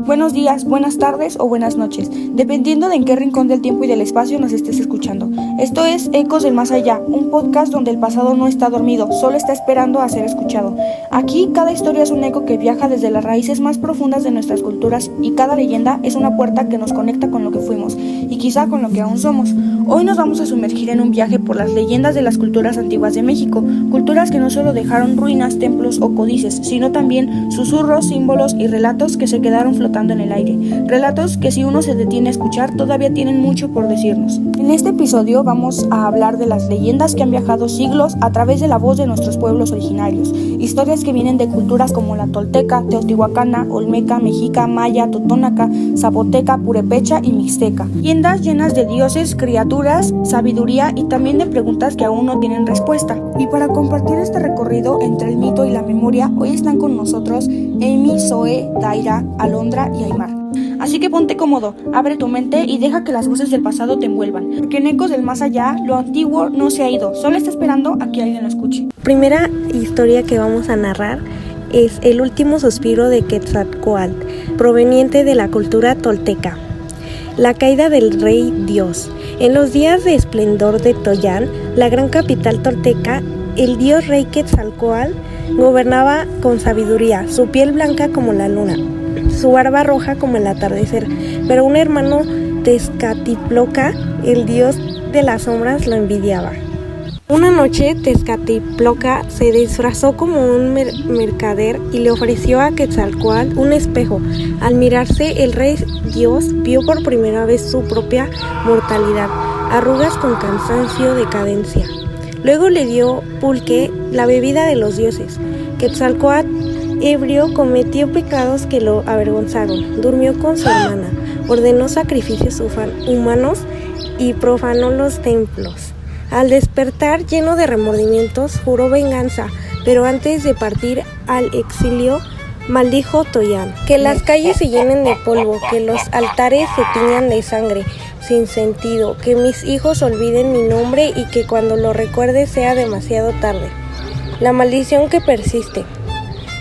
Buenos días, buenas tardes o buenas noches, dependiendo de en qué rincón del tiempo y del espacio nos estés escuchando. Esto es Ecos del Más Allá, un podcast donde el pasado no está dormido, solo está esperando a ser escuchado. Aquí cada historia es un eco que viaja desde las raíces más profundas de nuestras culturas y cada leyenda es una puerta que nos conecta con lo que fuimos y quizá con lo que aún somos. Hoy nos vamos a sumergir en un viaje por las leyendas de las culturas antiguas de México, culturas que no solo dejaron ruinas, templos o códices, sino también susurros, símbolos y relatos que se quedaron flotando en el aire. Relatos que si uno se detiene a escuchar todavía tienen mucho por decirnos. En este episodio vamos a hablar de las leyendas que han viajado siglos a través de la voz de nuestros pueblos originarios. Historias que vienen de culturas como la tolteca, teotihuacana, olmeca, mexica, maya, totónaca, zapoteca, purépecha y mixteca. Leyendas llenas de dioses, criaturas, sabiduría y también de preguntas que aún no tienen respuesta. Y para compartir este recorrido entre el mito y la memoria, hoy están con nosotros Amy, Zoe, Daira, Alondra y Aymar. Así que ponte cómodo, abre tu mente y deja que las voces del pasado te envuelvan, porque en Ecos del Más Allá, lo antiguo no se ha ido, solo está esperando a que alguien lo escuche. Primera historia que vamos a narrar es El último suspiro de Quetzalcóatl, proveniente de la cultura tolteca. La caída del rey Dios. En los días de esplendor de Toyán, la gran capital tolteca, el dios rey Quetzalcóatl gobernaba con sabiduría, su piel blanca como la luna, su barba roja como el atardecer, pero un hermano Tezcatlipoca, el dios de las sombras, lo envidiaba. Una noche Tezcatlipoca se disfrazó como un mercader y le ofreció a Quetzalcóatl un espejo. Al mirarse, el rey Dios vio por primera vez su propia mortalidad, arrugas con cansancio, decadencia. Luego le dio pulque, la bebida de los dioses. Quetzalcóatl, ebrio, cometió pecados que lo avergonzaron. Durmió con su hermana, ordenó sacrificios humanos y profanó los templos. Al despertar, lleno de remordimientos, juró venganza, pero antes de partir al exilio, maldijo Toyán. Que las calles se llenen de polvo, que los altares se tiñan de sangre, sin sentido, que mis hijos olviden mi nombre y que cuando lo recuerde sea demasiado tarde. La maldición que persiste.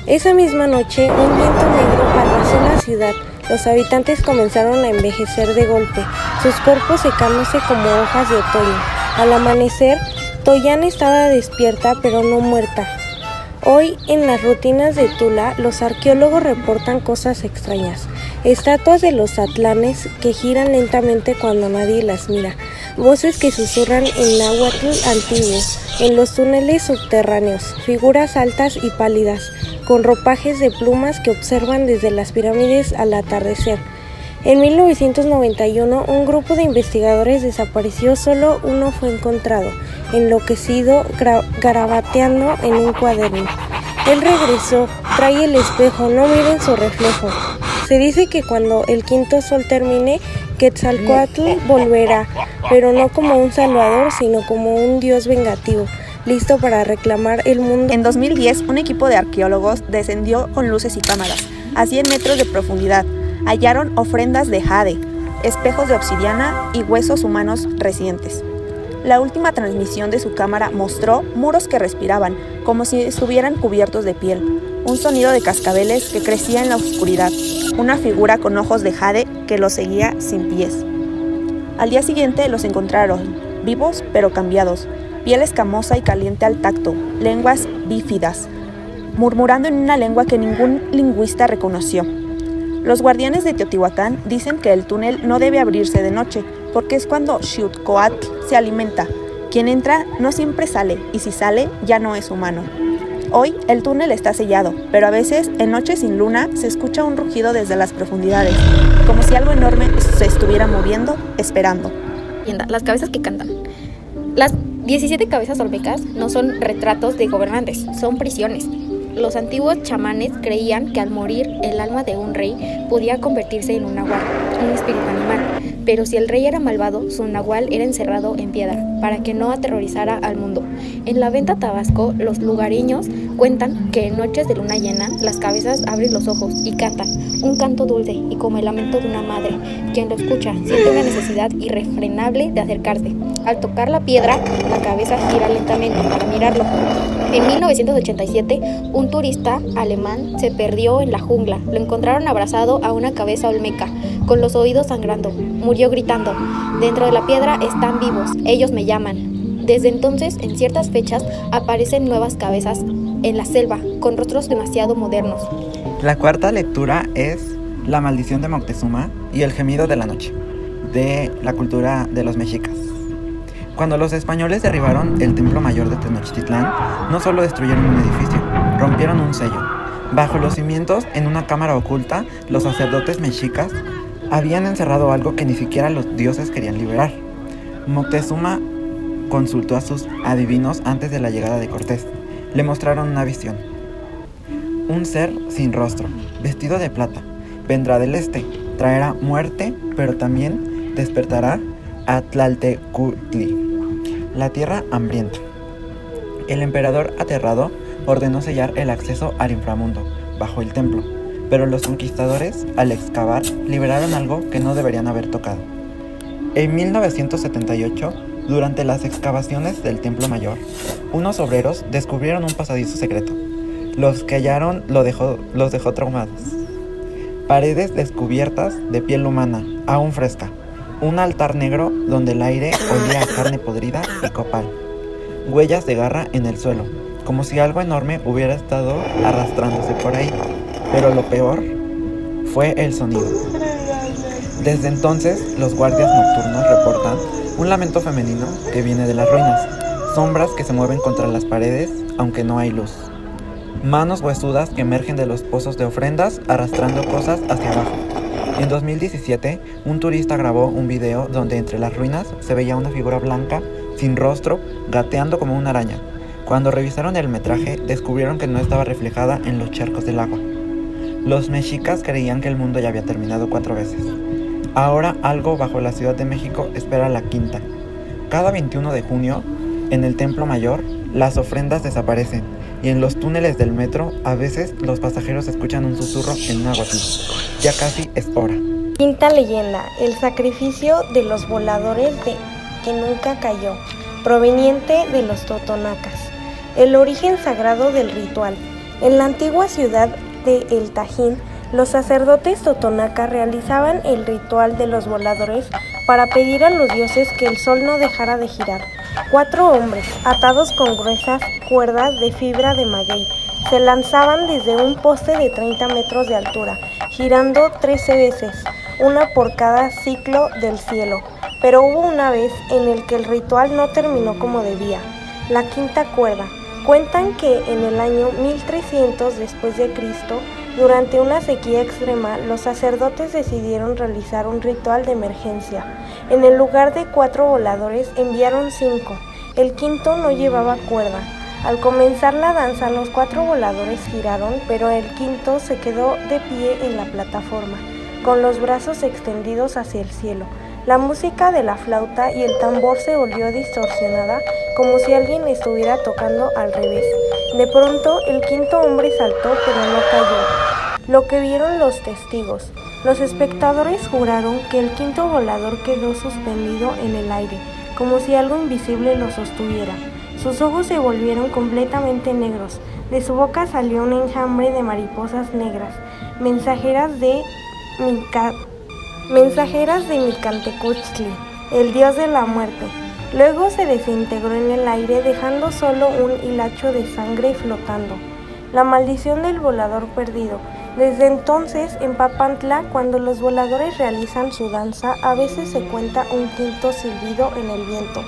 Esa misma noche, un viento negro arrasó la ciudad. Los habitantes comenzaron a envejecer de golpe, sus cuerpos secándose como hojas de otoño. Al amanecer, Toyán estaba despierta pero no muerta. Hoy, en las rutinas de Tula, los arqueólogos reportan cosas extrañas. Estatuas de los atlanes que giran lentamente cuando nadie las mira. Voces que susurran en náhuatl antiguo. En los túneles subterráneos, figuras altas y pálidas, con ropajes de plumas que observan desde las pirámides al atardecer. En 1991, un grupo de investigadores desapareció, solo uno fue encontrado, enloquecido, garabateando en un cuaderno. Él regresó, trae el espejo, no miren su reflejo. Se dice que cuando el quinto sol termine, Quetzalcóatl volverá, pero no como un salvador, sino como un dios vengativo, listo para reclamar el mundo. En 2010, un equipo de arqueólogos descendió con luces y cámaras, a 100 metros de profundidad. Hallaron ofrendas de jade, espejos de obsidiana y huesos humanos recientes. La última transmisión de su cámara mostró muros que respiraban, como si estuvieran cubiertos de piel, un sonido de cascabeles que crecía en la oscuridad, una figura con ojos de jade que los seguía sin pies. Al día siguiente los encontraron, vivos pero cambiados, piel escamosa y caliente al tacto, lenguas bífidas, murmurando en una lengua que ningún lingüista reconoció. Los guardianes de Teotihuacán dicen que el túnel no debe abrirse de noche, porque es cuando Xiuhtcoatl se alimenta. Quien entra no siempre sale, y si sale ya no es humano. Hoy el túnel está sellado, pero a veces, en noches sin luna, se escucha un rugido desde las profundidades, como si algo enorme se estuviera moviendo, esperando. Las cabezas que cantan. Las 17 cabezas olmecas no son retratos de gobernantes, son prisiones. Los antiguos chamanes creían que al morir el alma de un rey podía convertirse en un nahuatl, un espíritu animal. Pero si el rey era malvado, su nahual era encerrado en piedra, para que no aterrorizara al mundo. En la Venta, Tabasco, los lugareños cuentan que en noches de luna llena, las cabezas abren los ojos y cantan un canto dulce y como el lamento de una madre. Quien lo escucha siente una necesidad irrefrenable de acercarse. Al tocar la piedra, la cabeza gira lentamente para mirarlo. En 1987, un turista alemán se perdió en la jungla. Lo encontraron abrazado a una cabeza olmeca, con los oídos sangrando. Murió gritando: "Dentro de la piedra están vivos, ellos me llaman". Desde entonces, en ciertas fechas, aparecen nuevas cabezas en la selva, con rostros demasiado modernos. La cuarta lectura es La maldición de Moctezuma y el gemido de la noche, de la cultura de los mexicas. Cuando los españoles derribaron el templo mayor de Tenochtitlán, no solo destruyeron un edificio, rompieron un sello. Bajo los cimientos, en una cámara oculta, los sacerdotes mexicas habían encerrado algo que ni siquiera los dioses querían liberar. Moctezuma consultó a sus adivinos antes de la llegada de Cortés. Le mostraron una visión. Un ser sin rostro, vestido de plata, vendrá del este, traerá muerte, pero también despertará a Tlaltecutli, la tierra hambrienta. El emperador, aterrado, ordenó sellar el acceso al inframundo, bajo el templo, pero los conquistadores, al excavar, liberaron algo que no deberían haber tocado. En 1978, durante las excavaciones del Templo Mayor, unos obreros descubrieron un pasadizo secreto. Los que hallaron los dejó traumados. Paredes descubiertas de piel humana, aún fresca. Un altar negro donde el aire olía a carne podrida y copal. Huellas de garra en el suelo, como si algo enorme hubiera estado arrastrándose por ahí. Pero lo peor fue el sonido. Desde entonces, los guardias nocturnos reportan un lamento femenino que viene de las ruinas, sombras que se mueven contra las paredes aunque no hay luz, manos huesudas que emergen de los pozos de ofrendas arrastrando cosas hacia abajo. En 2017, un turista grabó un video donde entre las ruinas se veía una figura blanca, sin rostro, gateando como una araña. Cuando revisaron el metraje, descubrieron que no estaba reflejada en los charcos del agua. Los mexicas creían que el mundo ya había terminado 4 veces. Ahora algo bajo la Ciudad de México espera la quinta. Cada 21 de junio, en el Templo Mayor, las ofrendas desaparecen y en los túneles del metro a veces los pasajeros escuchan un susurro en náhuatl. Ya casi es hora. Quinta leyenda, el sacrificio de los voladores que nunca cayó, proveniente de los totonacas. El origen sagrado del ritual. En la antigua ciudad de El Tajín, los sacerdotes totonacas realizaban el ritual de los voladores para pedir a los dioses que el sol no dejara de girar. 4 hombres, atados con gruesas cuerdas de fibra de maguey, se lanzaban desde un poste de 30 metros de altura, girando 13 veces, una por cada ciclo del cielo. Pero hubo una vez en el que el ritual no terminó como debía. La quinta cuerda. Cuentan que en el año 1300 después de Cristo, durante una sequía extrema, los sacerdotes decidieron realizar un ritual de emergencia. En el lugar de 4 voladores, enviaron 5. El quinto no llevaba cuerda. Al comenzar la danza, los 4 voladores giraron, pero el quinto se quedó de pie en la plataforma, con los brazos extendidos hacia el cielo. La música de la flauta y el tambor se volvió distorsionada, como si alguien estuviera tocando al revés. De pronto, el quinto hombre saltó, pero no cayó. Lo que vieron los testigos. Los espectadores juraron que el quinto volador quedó suspendido en el aire, como si algo invisible lo sostuviera. Sus ojos se volvieron completamente negros. De su boca salió un enjambre de mariposas negras, mensajeras de Micantecutli, el dios de la muerte. Luego se desintegró en el aire, dejando solo un hilacho de sangre flotando. La maldición del volador perdido. Desde entonces, en Papantla, cuando los voladores realizan su danza, a veces se cuenta un quinto silbido en el viento.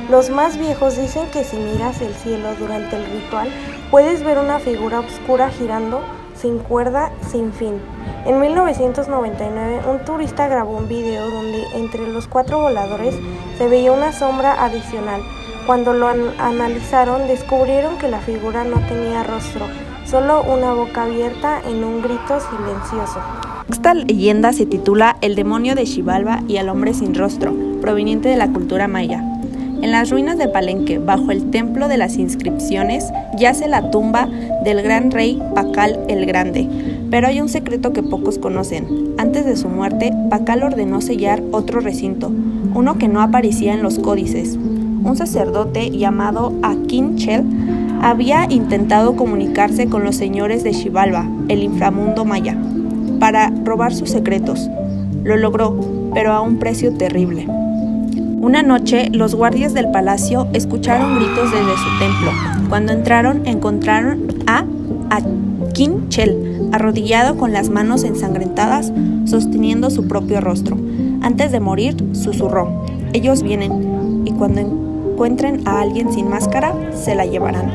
Los más viejos dicen que si miras el cielo durante el ritual, puedes ver una figura oscura girando, sin cuerda, sin fin. En 1999, un turista grabó un video donde entre los 4 voladores se veía una sombra adicional. Cuando lo analizaron, descubrieron que la figura no tenía rostro, solo una boca abierta en un grito silencioso. Esta leyenda se titula El demonio de Xibalba y el hombre sin rostro, proveniente de la cultura maya. En las ruinas de Palenque, bajo el templo de las inscripciones, yace la tumba del gran rey Pacal el Grande. Pero hay un secreto que pocos conocen. Antes de su muerte, Pacal ordenó sellar otro recinto, uno que no aparecía en los códices. Un sacerdote llamado Akin Chel había intentado comunicarse con los señores de Xibalba, el inframundo maya, para robar sus secretos. Lo logró, pero a un precio terrible. Una noche, los guardias del palacio escucharon gritos desde su templo. Cuando entraron, encontraron a Akin Chel, arrodillado con las manos ensangrentadas, sosteniendo su propio rostro. Antes de morir, susurró: «Ellos vienen, y cuando encuentren a alguien sin máscara, se la llevarán».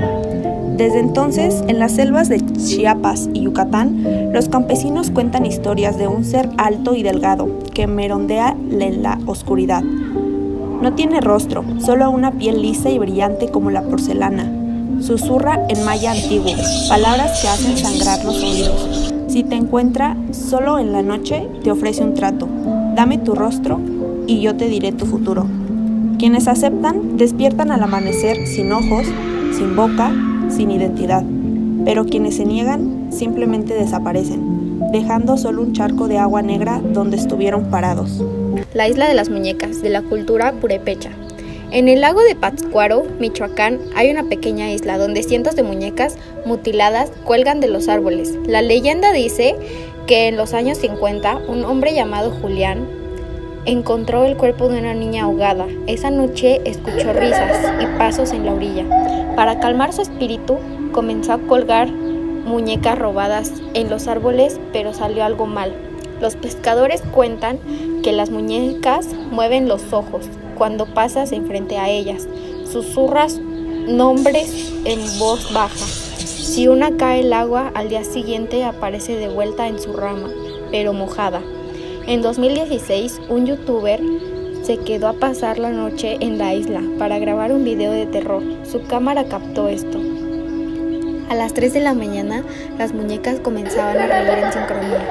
Desde entonces, en las selvas de Chiapas y Yucatán, los campesinos cuentan historias de un ser alto y delgado que merondea en la oscuridad. No tiene rostro, solo una piel lisa y brillante como la porcelana. Susurra en maya antiguo, palabras que hacen sangrar los oídos. Si te encuentra solo en la noche, te ofrece un trato. Dame tu rostro y yo te diré tu futuro. Quienes aceptan despiertan al amanecer sin ojos, sin boca, sin identidad. Pero quienes se niegan simplemente desaparecen, dejando solo un charco de agua negra donde estuvieron parados. La isla de las muñecas, de la cultura purépecha. En el lago de Pátzcuaro, Michoacán, hay una pequeña isla donde cientos de muñecas mutiladas cuelgan de los árboles. La leyenda dice que en los años 50, un hombre llamado Julián encontró el cuerpo de una niña ahogada. Esa noche escuchó risas y pasos en la orilla. Para calmar su espíritu, comenzó a colgar muñecas robadas en los árboles, pero salió algo mal. Los pescadores cuentan que las muñecas mueven los ojos cuando pasas enfrente a ellas. Susurras nombres en voz baja. Si una cae al agua, al día siguiente aparece de vuelta en su rama, pero mojada. En 2016, un youtuber se quedó a pasar la noche en la isla para grabar un video de terror. Su cámara captó esto. A las 3 de la mañana, las muñecas comenzaban a reír en sincronía.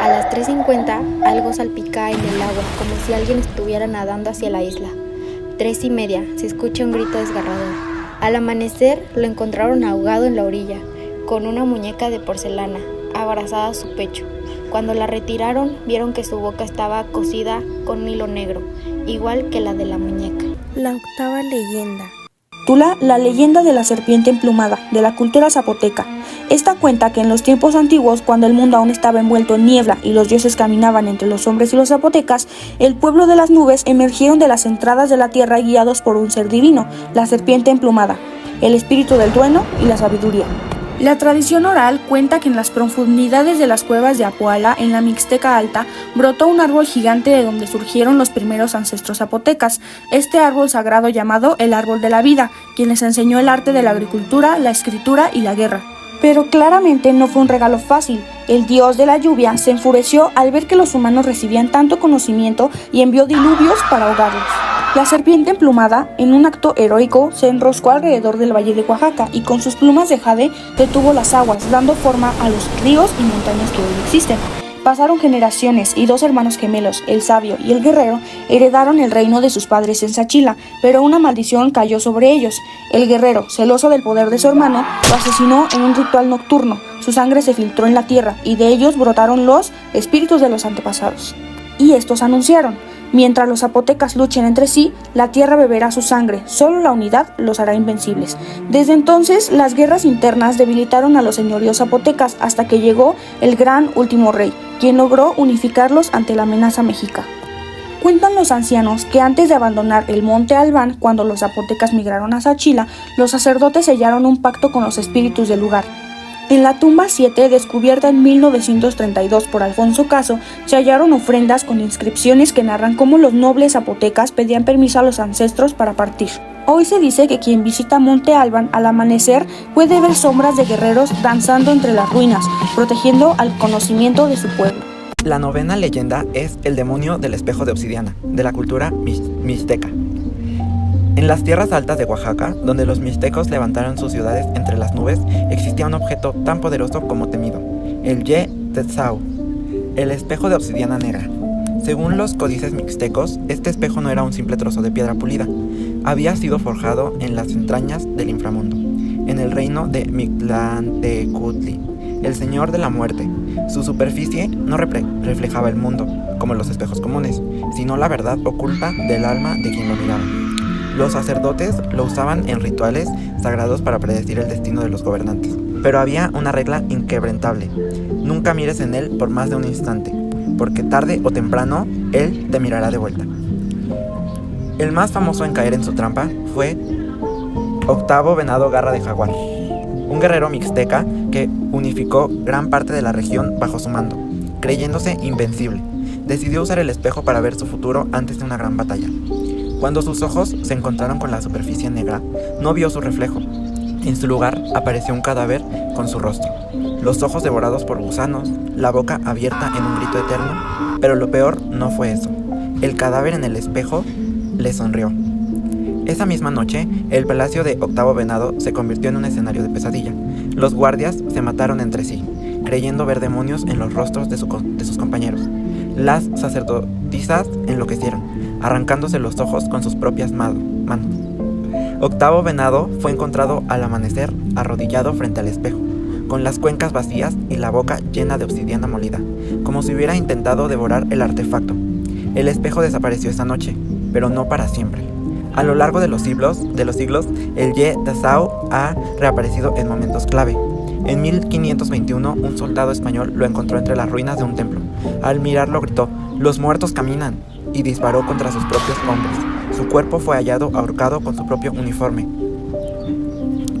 A las 3:50, algo salpicaba en el agua, como si alguien estuviera nadando hacia la isla. 3:30, se escucha un grito desgarrador. Al amanecer, lo encontraron ahogado en la orilla, con una muñeca de porcelana, abrazada a su pecho. Cuando la retiraron, vieron que su boca estaba cosida con un hilo negro, igual que la de la muñeca. La octava leyenda. Tula, la leyenda de la serpiente emplumada, de la cultura zapoteca. Esta cuenta que en los tiempos antiguos, cuando el mundo aún estaba envuelto en niebla y los dioses caminaban entre los hombres y los zapotecas, el pueblo de las nubes emergieron de las entradas de la tierra guiados por un ser divino, la serpiente emplumada, el espíritu del trueno y la sabiduría. La tradición oral cuenta que en las profundidades de las cuevas de Apoala, en la Mixteca Alta, brotó un árbol gigante de donde surgieron los primeros ancestros zapotecas, este árbol sagrado llamado el árbol de la vida, quien les enseñó el arte de la agricultura, la escritura y la guerra. Pero claramente no fue un regalo fácil. El dios de la lluvia se enfureció al ver que los humanos recibían tanto conocimiento y envió diluvios para ahogarlos. La serpiente emplumada, en un acto heroico, se enroscó alrededor del valle de Oaxaca y con sus plumas de jade detuvo las aguas, dando forma a los ríos y montañas que hoy existen. Pasaron generaciones y 2 hermanos gemelos, el sabio y el guerrero, heredaron el reino de sus padres en Sachila, pero una maldición cayó sobre ellos. El guerrero, celoso del poder de su hermano, lo asesinó en un ritual nocturno. Su sangre se filtró en la tierra y de ellos brotaron los espíritus de los antepasados. Y estos anunciaron: mientras los zapotecas luchen entre sí, la tierra beberá su sangre, solo la unidad los hará invencibles. Desde entonces, las guerras internas debilitaron a los señoríos zapotecas hasta que llegó el gran último rey, quien logró unificarlos ante la amenaza mexica. Cuentan los ancianos que antes de abandonar el monte Albán, cuando los zapotecas migraron a Sachila, los sacerdotes sellaron un pacto con los espíritus del lugar. En la tumba 7, descubierta en 1932 por Alfonso Caso, se hallaron ofrendas con inscripciones que narran cómo los nobles zapotecas pedían permiso a los ancestros para partir. Hoy se dice que quien visita Monte Albán al amanecer puede ver sombras de guerreros danzando entre las ruinas, protegiendo al conocimiento de su pueblo. La novena leyenda es el demonio del espejo de obsidiana, de la cultura mixteca. En las tierras altas de Oaxaca, donde los mixtecos levantaron sus ciudades entre las nubes, existía un objeto tan poderoso como temido, el Ye Tetzau. El espejo de obsidiana negra. Según los códices mixtecos, este espejo no era un simple trozo de piedra pulida. Había sido forjado en las entrañas del inframundo, en el reino de Mictlantecutli, el señor de la muerte. Su superficie no reflejaba el mundo, como los espejos comunes, sino la verdad oculta del alma de quien lo miraba. Los sacerdotes lo usaban en rituales sagrados para predecir el destino de los gobernantes. Pero había una regla inquebrantable: nunca mires en él por más de un instante, porque tarde o temprano él te mirará de vuelta. El más famoso en caer en su trampa fue Octavo Venado Garra de Jaguar, un guerrero mixteca que unificó gran parte de la región bajo su mando. Creyéndose invencible, decidió usar el espejo para ver su futuro antes de una gran batalla. Cuando sus ojos se encontraron con la superficie negra, no vio su reflejo. En su lugar apareció un cadáver con su rostro, los ojos devorados por gusanos, la boca abierta en un grito eterno. Pero lo peor no fue eso. El cadáver en el espejo le sonrió. Esa misma noche, el palacio de Octavo Venado se convirtió en un escenario de pesadilla. Los guardias se mataron entre sí, creyendo ver demonios en los rostros de sus compañeros. Las sacerdotisas enloquecieron, arrancándose los ojos con sus propias manos. Octavo Venado fue encontrado al amanecer arrodillado frente al espejo, con las cuencas vacías y la boca llena de obsidiana molida, como si hubiera intentado devorar el artefacto. El espejo desapareció esa noche, pero no para siempre. A lo largo de los siglos, el Ye Dazhao ha reaparecido en momentos clave. En 1521, un soldado español lo encontró entre las ruinas de un templo. Al mirarlo gritó: «¡Los muertos caminan!», y disparó contra sus propios hombres. Su cuerpo fue hallado ahorcado con su propio uniforme.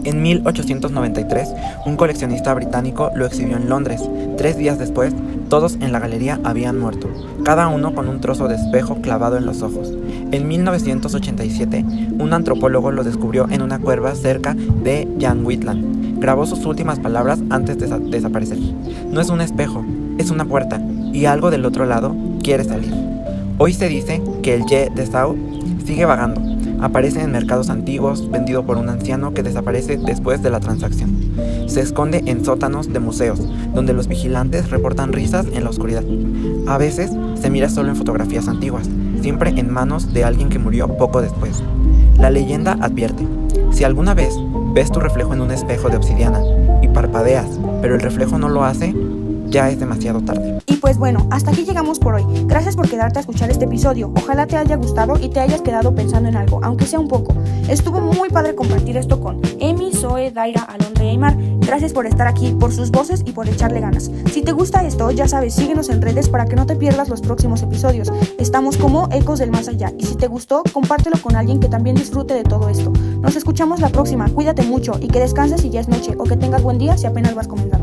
En 1893, un coleccionista británico lo exhibió en Londres. 3 días después, todos en la galería habían muerto, cada uno con un trozo de espejo clavado en los ojos. En 1987, un antropólogo lo descubrió en una cueva cerca de Jan-Witland. Grabó sus últimas palabras antes de desaparecer: «No es un espejo, es una puerta, y algo del otro lado quiere salir». Hoy se dice que el Ye Dazhao sigue vagando. Aparece en mercados antiguos, vendido por un anciano que desaparece después de la transacción. Se esconde en sótanos de museos, donde los vigilantes reportan risas en la oscuridad. A veces se mira solo en fotografías antiguas, siempre en manos de alguien que murió poco después. La leyenda advierte: si alguna vez ves tu reflejo en un espejo de obsidiana y parpadeas, pero el reflejo no lo hace, ya es demasiado tarde. Y pues bueno, hasta aquí llegamos por hoy. Gracias por quedarte a escuchar este episodio. Ojalá te haya gustado y te hayas quedado pensando en algo, aunque sea un poco. Estuvo muy padre compartir esto con Emi, Zoe, Daira, Alondra y Aymar. Gracias por estar aquí, por sus voces y por echarle ganas. Si te gusta esto, ya sabes, síguenos en redes para que no te pierdas los próximos episodios. Estamos como Ecos del Más Allá. Y si te gustó, compártelo con alguien que también disfrute de todo esto. Nos escuchamos la próxima. Cuídate mucho y que descanses si ya es noche, o que tengas buen día si apenas vas comenzando.